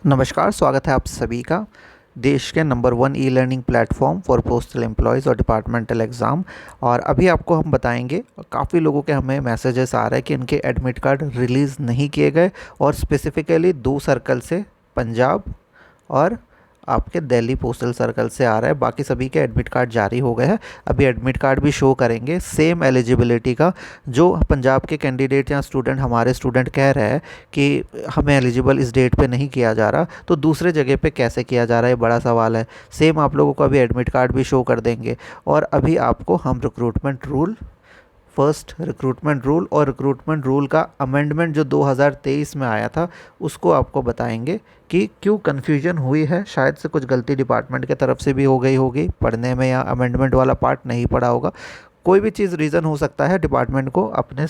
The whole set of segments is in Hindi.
नमस्कार, स्वागत है आप सभी का देश के number 1 e learning platform for postal employees और डिपार्टमेंटल एग्ज़ाम। और अभी आपको हम बताएंगे, काफ़ी लोगों के हमें मैसेजेस आ रहे हैं कि उनके एडमिट कार्ड रिलीज़ नहीं किए गए और स्पेसिफ़िकली 2 सर्कल से, पंजाब और आपके दिल्ली पोस्टल सर्कल से आ रहा है। बाकी सभी के एडमिट कार्ड जारी हो गए हैं। अभी एडमिट कार्ड भी शो करेंगे सेम एलिजिबिलिटी का। जो पंजाब के कैंडिडेट या स्टूडेंट, हमारे स्टूडेंट कह रहे हैं कि हमें एलिजिबल इस डेट पे नहीं किया जा रहा, तो दूसरे जगह पे कैसे किया जा रहा है, ये बड़ा सवाल है। सेम आप लोगों को अभी एडमिट कार्ड भी शो कर देंगे। और अभी आपको हम recruitment rule, first recruitment rule और रिक्रूटमेंट रूल का अमेंडमेंट जो 2023 में आया था, उसको आपको बताएंगे कि क्यों कन्फ्यूजन हुई है। शायद से कुछ गलती डिपार्टमेंट की तरफ से भी हो गई होगी पढ़ने में, या अमेंडमेंट वाला पार्ट नहीं पढ़ा होगा। कोई भी चीज़ रीज़न हो सकता है। डिपार्टमेंट को अपने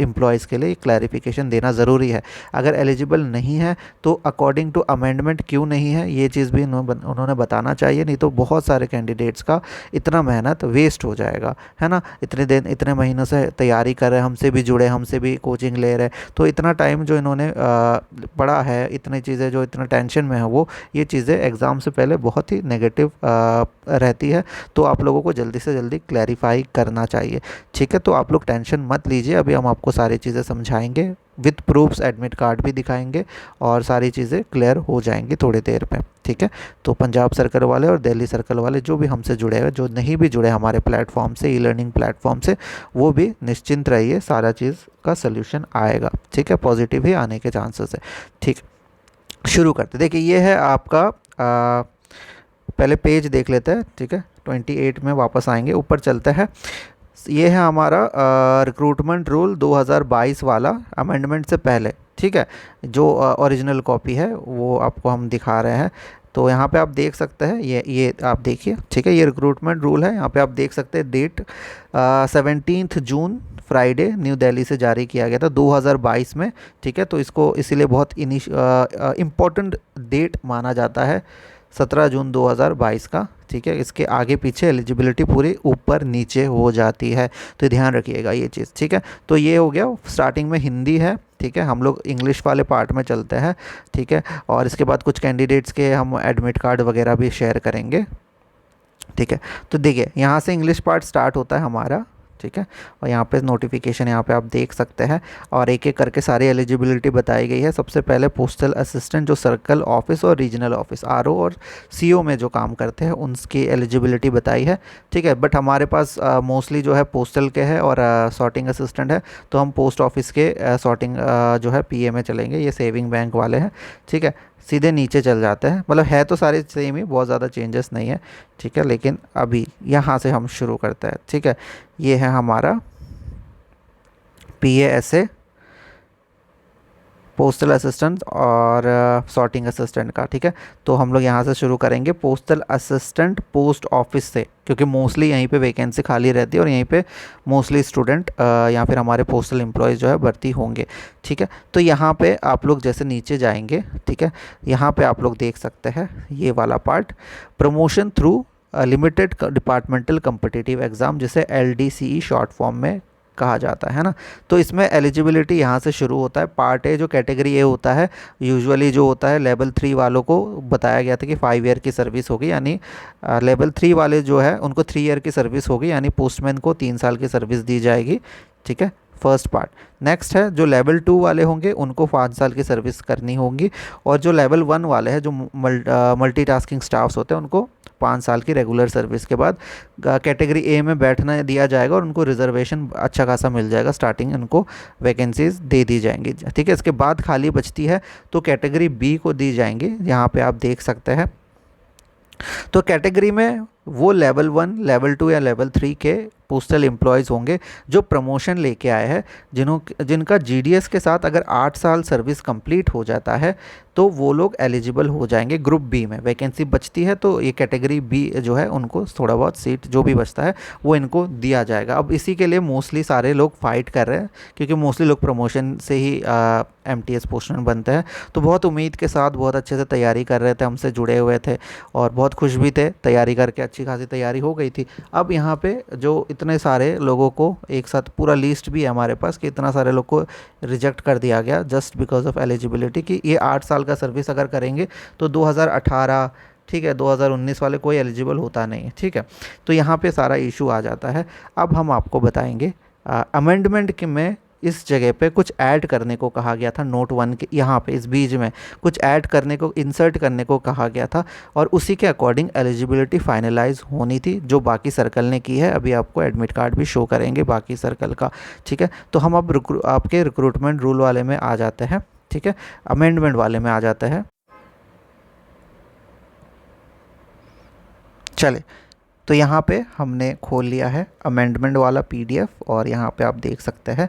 एम्प्लॉयज़ के लिए क्लैरिफिकेशन देना ज़रूरी है। अगर एलिजिबल नहीं है तो अकॉर्डिंग टू अमेंडमेंट क्यों नहीं है, ये चीज़ भी उन्होंने बताना चाहिए। नहीं तो बहुत सारे कैंडिडेट्स का इतना मेहनत वेस्ट हो जाएगा, है ना। इतने दिन, इतने महीनों से तैयारी कर रहे हैं, हमसे भी जुड़े, हमसे भी कोचिंग ले रहे, तो इतना टाइम जो इन्होंने पढ़ा है, इतनी चीज़ें जो इतना टेंशन में है, वो ये चीज़ें एग्ज़ाम से पहले बहुत ही नेगेटिव रहती है। तो आप लोगों को जल्दी से जल्दी क्लैरिफाई करना चाहिए, ठीक है। तो आप लोग टेंशन मत लीजिए, अभी हम आपको सारी चीज़ें समझाएंगे, विद प्रूफ्स एडमिट कार्ड भी दिखाएंगे और सारी चीज़ें क्लियर हो जाएंगी थोड़ी देर में, ठीक है। तो पंजाब सर्कल वाले और दिल्ली सर्कल वाले जो भी हमसे जुड़े हुए, जो नहीं भी जुड़े हमारे प्लेटफॉर्म से, ई लर्निंग प्लेटफॉर्म से, वो भी निश्चिंत रहिए, सारा चीज़ का सोल्यूशन आएगा, ठीक है। पॉजिटिव ही आने के चांसेस है, ठीक। शुरू करते, देखिए ये है आपका पहले पेज देख लेते हैं, ठीक है। 28 में वापस आएंगे, ऊपर चलते हैं। ये है हमारा रिक्रूटमेंट रूल 2022 वाला, अमेंडमेंट से पहले, ठीक है। जो ओरिजिनल कॉपी है वो आपको हम दिखा रहे हैं। तो यहाँ पे आप देख सकते हैं, ये आप देखिए, ठीक है। ये रिक्रूटमेंट रूल है। यहाँ पे आप देख सकते हैं डेट 17 जून फ्राइडे न्यू दिल्ली से जारी किया गया था 2022 में, ठीक है। तो इसको इसीलिए बहुत इम्पोर्टेंट डेट माना जाता है, 17 जून 2022 का, ठीक है। इसके आगे पीछे एलिजिबिलिटी पूरी ऊपर नीचे हो जाती है, तो ध्यान रखिएगा ये चीज़, ठीक है। तो ये हो गया, स्टार्टिंग में हिंदी है, ठीक है। हम लोग इंग्लिश वाले पार्ट में चलते हैं, ठीक है। और इसके बाद कुछ कैंडिडेट्स के हम एडमिट कार्ड वगैरह भी शेयर करेंगे, ठीक है। तो देखिए यहाँ से इंग्लिश पार्ट स्टार्ट होता है हमारा, ठीक है। और यहाँ पे नोटिफिकेशन यहाँ पे आप देख सकते हैं और एक एक करके सारी एलिजिबिलिटी बताई गई है। सबसे पहले पोस्टल असिस्टेंट जो सर्कल ऑफिस और रीजनल ऑफिस, आरओ और सीओ में जो काम करते हैं, उनकी एलिजिबिलिटी बताई है, ठीक है। बट हमारे पास मोस्टली जो है पोस्टल के है और सॉर्टिंग असिस्टेंट है, तो हम पोस्ट ऑफिस के सॉर्टिंग जो है पीए में चलेंगे। ये सेविंग बैंक वाले हैं, ठीक है। सीधे नीचे चल जाते हैं, मतलब है तो सारे सेम ही, बहुत ज़्यादा चेंजेस नहीं है, ठीक है। लेकिन अभी यहाँ से हम शुरू करते हैं, ठीक है। ये है हमारा PASA पोस्टल असिस्टेंट और सॉर्टिंग असिस्टेंट का, ठीक है। तो हम लोग यहाँ से शुरू करेंगे पोस्टल असिस्टेंट पोस्ट ऑफिस से, क्योंकि मोस्टली यहीं पे वैकेंसी खाली रहती है और यहीं पे मोस्टली स्टूडेंट या फिर हमारे पोस्टल एम्प्लॉयज़ जो है भर्ती होंगे, ठीक है। तो यहाँ पे आप लोग जैसे नीचे जाएंगे, ठीक है, यहाँ पे आप लोग देख सकते हैं ये वाला part, promotion through limited departmental competitive exam, जिसे LDCE शॉर्ट फॉर्म में कहा जाता है ना। तो इसमें एलिजिबिलिटी यहाँ से शुरू होता है। पार्ट ए जो कैटेगरी ए होता है, यूजुअली जो होता है लेवल 3 वालों को बताया गया था कि 5 ईयर की सर्विस होगी, यानी लेवल 3 वाले जो है उनको 3 ईयर की सर्विस होगी, यानी पोस्टमैन को 3 साल की सर्विस दी जाएगी, ठीक है, फर्स्ट पार्ट। नेक्स्ट है जो लेवल 2 वाले होंगे उनको 5 साल की सर्विस करनी होगी, और जो लेवल 1 वाले हैं, जो मल्टीटास्किंग स्टाफ्स होते हैं, उनको 5 साल की रेगुलर सर्विस के बाद कैटेगरी ए में बैठना दिया जाएगा और उनको रिजर्वेशन अच्छा खासा मिल जाएगा, स्टार्टिंग उनको वैकेंसीज दे दी जाएंगी, ठीक है। इसके बाद खाली बचती है तो कैटेगरी बी को दी जाएंगी, यहाँ पे आप देख सकते हैं। तो कैटेगरी में वो लेवल 1, लेवल 2 या लेवल 3 के पोस्टल एम्प्लॉयज़ होंगे जो प्रमोशन लेके आए हैं, जिनका GDS के साथ अगर 8 साल सर्विस कंप्लीट हो जाता है तो वो लोग एलिजिबल हो जाएंगे ग्रुप बी में। वैकेंसी बचती है तो ये कैटेगरी बी जो है उनको थोड़ा बहुत सीट जो भी बचता है वो इनको दिया जाएगा। अब इसी के लिए मोस्टली सारे लोग फाइट कर रहे हैं, क्योंकि मोस्टली लोग प्रमोशन से ही MTS पोस्टमैन बनते हैं। तो बहुत उम्मीद के साथ बहुत अच्छे से तैयारी कर रहे थे, हमसे जुड़े हुए थे और बहुत खुश भी थे, तैयारी करके अच्छी खासी तैयारी हो गई थी। अब यहाँ पे जो इतने सारे लोगों को एक साथ पूरा लिस्ट भी है हमारे पास कि इतना सारे लोग को रिजेक्ट कर दिया गया जस्ट बिकॉज ऑफ एलिजिबिलिटी, कि ये 8 साल का सर्विस अगर करेंगे तो 2018, ठीक है, 2019 वाले कोई एलिजिबल होता नहीं है, ठीक है। तो यहाँ पे सारा इशू आ जाता है। अब हम आपको बताएंगे अमेंडमेंट के में इस जगह पे कुछ ऐड करने को कहा गया था, नोट 1 के यहाँ पे इस बीच में कुछ ऐड करने को, इंसर्ट करने को कहा गया था, और उसी के अकॉर्डिंग एलिजिबिलिटी फाइनलाइज होनी थी, जो बाकी सर्कल ने की है। अभी आपको एडमिट कार्ड भी शो करेंगे बाकी सर्कल का, ठीक है। तो हम अब आपके रिक्रूटमेंट रूल वाले में आ जाते हैं, ठीक है, अमेंडमेंट वाले में आ जाते हैं। चले, तो यहाँ पे हमने खोल लिया है अमेंडमेंट वाला पीडीएफ, और यहाँ पे आप देख सकते हैं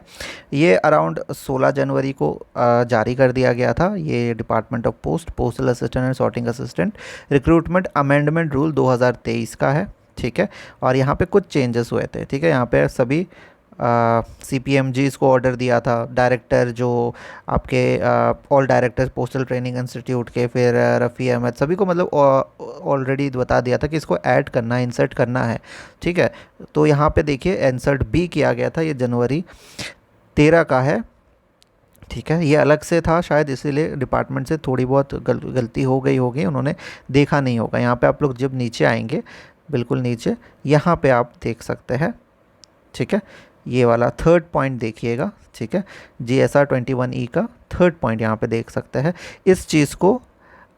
ये अराउंड 16 जनवरी को जारी कर दिया गया था। ये department of post, postal assistant and sorting assistant recruitment amendment rule 2023 का है, ठीक है। और यहाँ पे कुछ चेंजेस हुए थे, ठीक है। यहाँ पे सभी CPMGs को ऑर्डर दिया था, डायरेक्टर जो आपके all directors postal training institute के, फिर रफ़ी अहमद, सभी को मतलब ऑलरेडी बता दिया था कि इसको ऐड करना है, इंसर्ट करना है, ठीक है। तो यहाँ पे देखिए इंसर्ट भी किया गया था, ये जनवरी 13 का है, ठीक है। ये अलग से था शायद, इसीलिए डिपार्टमेंट से थोड़ी बहुत गलती हो गई होगी, उन्होंने देखा नहीं होगा। यहाँ पे आप लोग जब नीचे आएंगे, बिल्कुल नीचे, यहाँ पे आप देख सकते हैं, ठीक है, ये वाला थर्ड पॉइंट देखिएगा, ठीक है, GSR 21E का थर्ड पॉइंट यहाँ पे देख सकते हैं। इस चीज़ को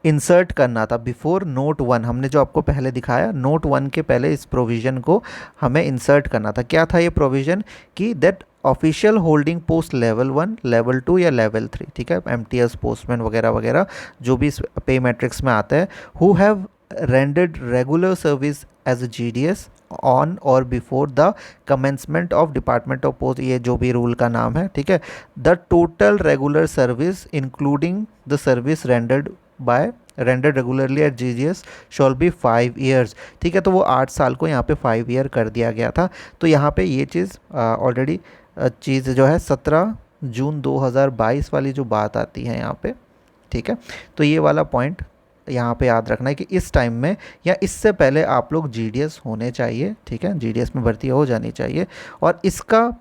इंसर्ट करना था बिफोर नोट 1, हमने जो आपको पहले दिखाया नोट 1 के पहले इस प्रोविज़न को हमें इंसर्ट करना था। क्या था ये प्रोविज़न? कि that official holding post level 1, level 2 या लेवल 3, ठीक है, MTS पोस्टमैन वगैरह वगैरह जो भी पे मैट्रिक्स में आता है, who have rendered regular service as a GDS on or before the commencement of Department of Post, ये जो भी रूल का नाम है, ठीक है, the total regular service including the service rendered regularly at GDS shall be 5 years, ठीक है। तो वो 8 साल को यहाँ पे 5 ईयर कर दिया गया था। तो यहाँ पे ये चीज़ ऑलरेडी चीज़ जो है 17 जून 2022 वाली जो बात आती है यहाँ पे, ठीक है। तो ये वाला पॉइंट यहाँ पे याद रखना है कि इस टाइम में या इससे पहले आप लोग GDS होने चाहिए, ठीक है, GDS में भर्ती हो जानी चाहिए। और इसका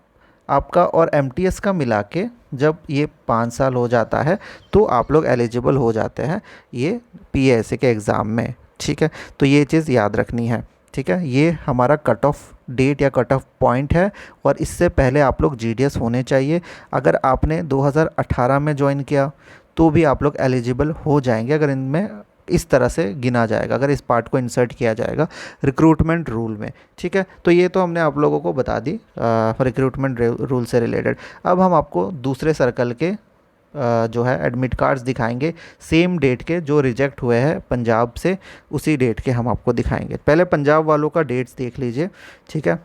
आपका और MTS का मिला के जब ये 5 साल हो जाता है तो आप लोग एलिजिबल हो जाते हैं ये PSA के एग्ज़ाम में, ठीक है। तो ये चीज़ याद रखनी है, ठीक है। ये हमारा कट ऑफ डेट या कट ऑफ पॉइंट है, और इससे पहले आप लोग GDS होने चाहिए। अगर आपने 2018 में ज्वाइन किया तो भी आप लोग एलिजिबल हो जाएंगे, अगर इनमें इस तरह से गिना जाएगा, अगर इस पार्ट को इंसर्ट किया जाएगा रिक्रूटमेंट रूल में, ठीक है। तो ये तो हमने आप लोगों को बता दी रिक्रूटमेंट रूल से रिलेटेड। अब हम आपको दूसरे सर्कल के जो है एडमिट कार्ड्स दिखाएंगे, सेम डेट के जो रिजेक्ट हुए हैं पंजाब से, उसी डेट के हम आपको दिखाएंगे। पहले पंजाब वालों का डेट्स देख लीजिए, ठीक है,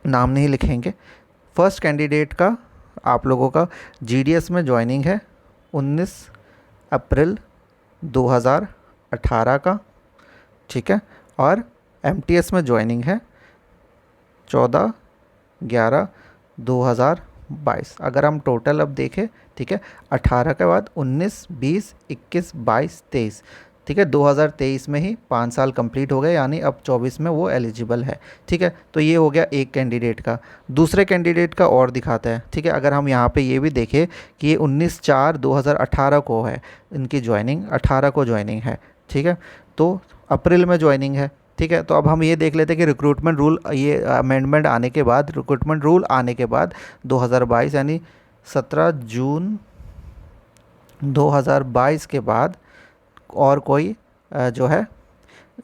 नाम नहीं लिखेंगे। फर्स्ट कैंडिडेट का आप लोगों का GDS में ज्वाइनिंग है 19 अप्रैल 2018 का, ठीक है, और MTS में ज्वाइनिंग है 14/11/2022। अगर हम टोटल अब देखें, ठीक है, 18 के बाद 19, 20, 21, 22, 23, ठीक है, 2023 में ही 5 साल कंप्लीट हो गए, यानी अब 24 में वो एलिजिबल है, ठीक है। तो ये हो गया एक कैंडिडेट का। दूसरे कैंडिडेट का और दिखाता है, ठीक है। अगर हम यहाँ पे ये भी देखें कि ये 19/4/2018 को है इनकी ज्वाइनिंग, 18 को ज्वाइनिंग है, ठीक है, तो अप्रैल में ज्वाइनिंग है, ठीक है। तो अब हम ये देख लेते हैं कि रिक्रूटमेंट रूल, ये अमेंडमेंट आने के बाद, रिक्रूटमेंट रूल आने के बाद 2022 यानी 17 जून 2022 के बाद और कोई जो है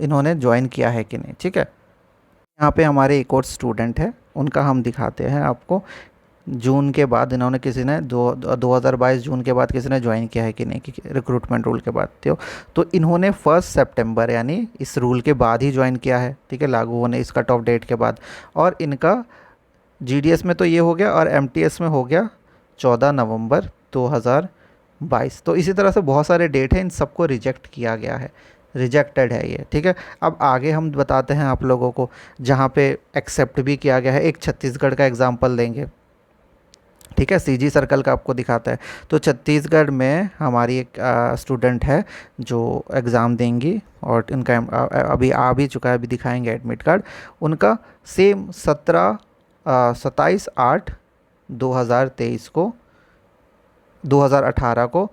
इन्होंने ज्वाइन किया है कि नहीं, ठीक है। यहाँ पे हमारे एक और स्टूडेंट है, उनका हम दिखाते हैं आपको। जून के बाद इन्होंने किसी ने 2022 जून के बाद किसी ने ज्वाइन किया है कि नहीं, कि रिक्रूटमेंट रूल के बाद तो इन्होंने 1 सितंबर यानी इस रूल के बाद ही ज्वाइन किया है, ठीक है, लागू होने इस कट ऑफ डेट के बाद। और इनका GDS में तो ये हो गया, और MTS में हो गया 14 नवंबर 2022। तो इसी तरह से बहुत सारे डेट हैं, इन सबको रिजेक्ट किया गया है, रिजेक्टेड है ये, ठीक है। अब आगे हम बताते हैं आप लोगों को जहाँ पे एक्सेप्ट भी किया गया है। एक छत्तीसगढ़ का एग्जांपल देंगे, ठीक है, सीजी सर्कल का आपको दिखाता है। तो छत्तीसगढ़ में हमारी एक स्टूडेंट है जो एग्ज़ाम देंगी और इनका अभी आ भी चुका है, अभी दिखाएंगे एडमिट कार्ड उनका। सेम 27/8/2023 को 2018 को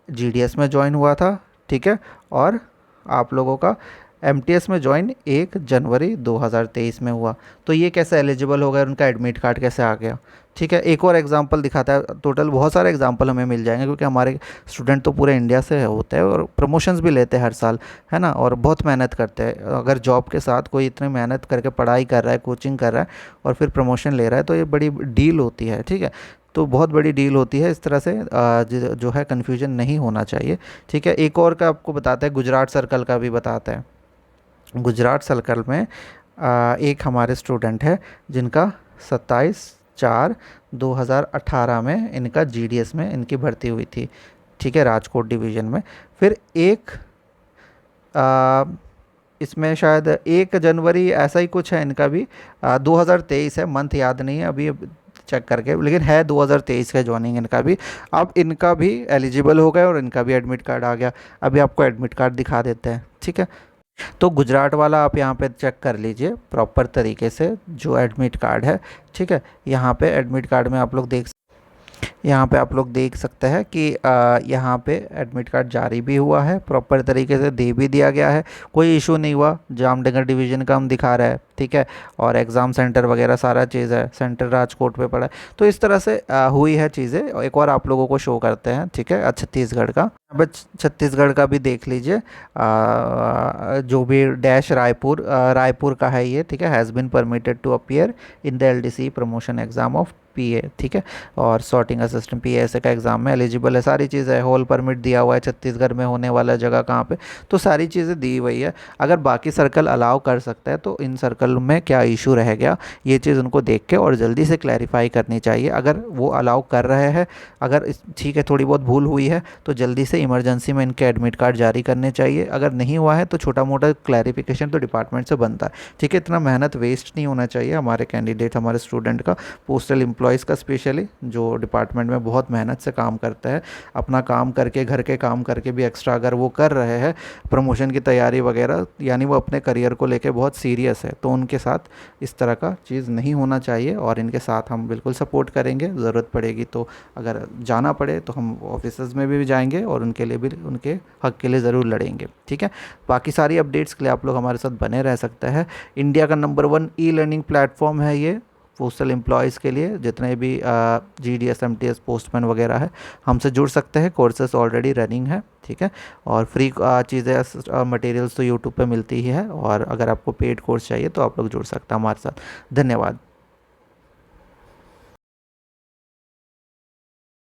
जीडीएस में ज्वाइन हुआ था। ठीक है, और आप लोगों का एमटीएस में ज्वाइन 1 जनवरी 2023 में हुआ। तो ये कैसे एलिजिबल हो गए, उनका एडमिट कार्ड कैसे आ गया। ठीक है, एक और एग्जांपल दिखाता है। टोटल बहुत सारे एग्जांपल हमें मिल जाएंगे क्योंकि हमारे स्टूडेंट तो पूरे इंडिया से होते हैं और प्रमोशंस भी लेते हैं हर साल, है ना, और बहुत मेहनत करते हैं। अगर जॉब के साथ कोई इतनी मेहनत करके पढ़ाई कर रहा है, कोचिंग कर रहा है और फिर प्रमोशन ले रहा है तो ये बड़ी डील होती है। ठीक है, तो बहुत बड़ी डील होती है। इस तरह से जो है कन्फ्यूजन नहीं होना चाहिए। ठीक है, एक और का आपको बताता है, गुजरात सर्कल का भी बताता है। गुजरात सर्कल में एक हमारे स्टूडेंट है जिनका 27/4/2018 में इनका जीडीएस में इनकी भर्ती हुई थी। ठीक है, राजकोट डिवीज़न में। फिर एक आ, इसमें शायद 1 जनवरी ऐसा ही कुछ है इनका भी, 2023 है, मंथ याद नहीं है अभी चेक करके, लेकिन है 2023 का ज्वाइनिंग इनका भी। अब इनका भी एलिजिबल हो गया और इनका भी एडमिट कार्ड आ गया। अभी आपको एडमिट कार्ड दिखा देते हैं। ठीक है, तो गुजरात वाला आप यहाँ पे चेक कर लीजिए प्रॉपर तरीके से जो एडमिट कार्ड है। ठीक है, यहाँ पे एडमिट कार्ड में आप लोग यहाँ पे आप लोग देख सकते हैं कि यहाँ पे एडमिट कार्ड जारी भी हुआ है, प्रॉपर तरीके से दे भी दिया गया है, कोई इशू नहीं हुआ। जामनगर डिवीज़न का हम दिखा रहा है। ठीक है, और एग्ज़ाम सेंटर वगैरह सारा चीज़ है, सेंटर राजकोट पे पड़ा है। तो इस तरह से हुई है चीज़ें। एक और आप लोगों को शो करते हैं। ठीक है, छत्तीसगढ़ का, अब छत्तीसगढ़ का भी देख लीजिए। जो भी डैश रायपुर का है ये। ठीक है, has been permitted to appear in the LDC promotion exam of PA. ठीक है, और सॉर्टिंग असिस्टेंट पीएसए का एग्ज़ाम में एलिजिबल है, सारी चीज़ें, हॉल परमिट दिया हुआ है, छत्तीसगढ़ में होने वाला जगह कहाँ पे, तो सारी चीज़ें दी हुई है। अगर बाकी सर्कल अलाउ कर सकता है तो इन सर्कल में क्या इशू रह गया, ये चीज़ उनको देख के और जल्दी से क्लैरिफाई करनी चाहिए। अगर वो अलाउ कर रहे हैं, अगर ठीक है थोड़ी बहुत भूल हुई है तो जल्दी से इमरजेंसी में इनके एडमिट कार्ड जारी करने चाहिए। अगर नहीं हुआ है तो छोटा मोटा क्लैरिफिकेशन तो डिपार्टमेंट से बनता है। ठीक है, इतना मेहनत वेस्ट नहीं होना चाहिए हमारे कैंडिडेट, हमारे स्टूडेंट का, पोस्टल एम्प्लॉयज़ का स्पेशली, जो डिपार्टमेंट में बहुत मेहनत से काम करता है, अपना काम करके, घर के काम करके भी एक्स्ट्रा अगर वो कर रहे हैं प्रमोशन की तैयारी वगैरह, यानी वो अपने करियर को लेके बहुत सीरियस है, तो उनके साथ इस तरह का चीज़ नहीं होना चाहिए। और इनके साथ हम बिल्कुल सपोर्ट करेंगे, ज़रूरत पड़ेगी तो अगर जाना पड़े तो हम ऑफिसर्स में भी जाएंगे और उनके लिए भी, उनके हक के लिए ज़रूर लड़ेंगे। ठीक है, बाकी सारी अपडेट्स के लिए आप लोग हमारे साथ बने रह सकते हैं। इंडिया का नंबर 1 ई लर्निंग प्लेटफॉर्म है ये पोस्टल एम्प्लॉयज़ के लिए। जितने भी जीडीएस एमटीएस पोस्टमैन वगैरह है हमसे जुड़ सकते हैं, कोर्सेस ऑलरेडी रनिंग है। ठीक है, और फ्री चीज़ें मटेरियल्स तो यूट्यूब पे मिलती ही है, और अगर आपको पेड कोर्स चाहिए तो आप लोग जुड़ सकते हैं हमारे साथ। धन्यवाद।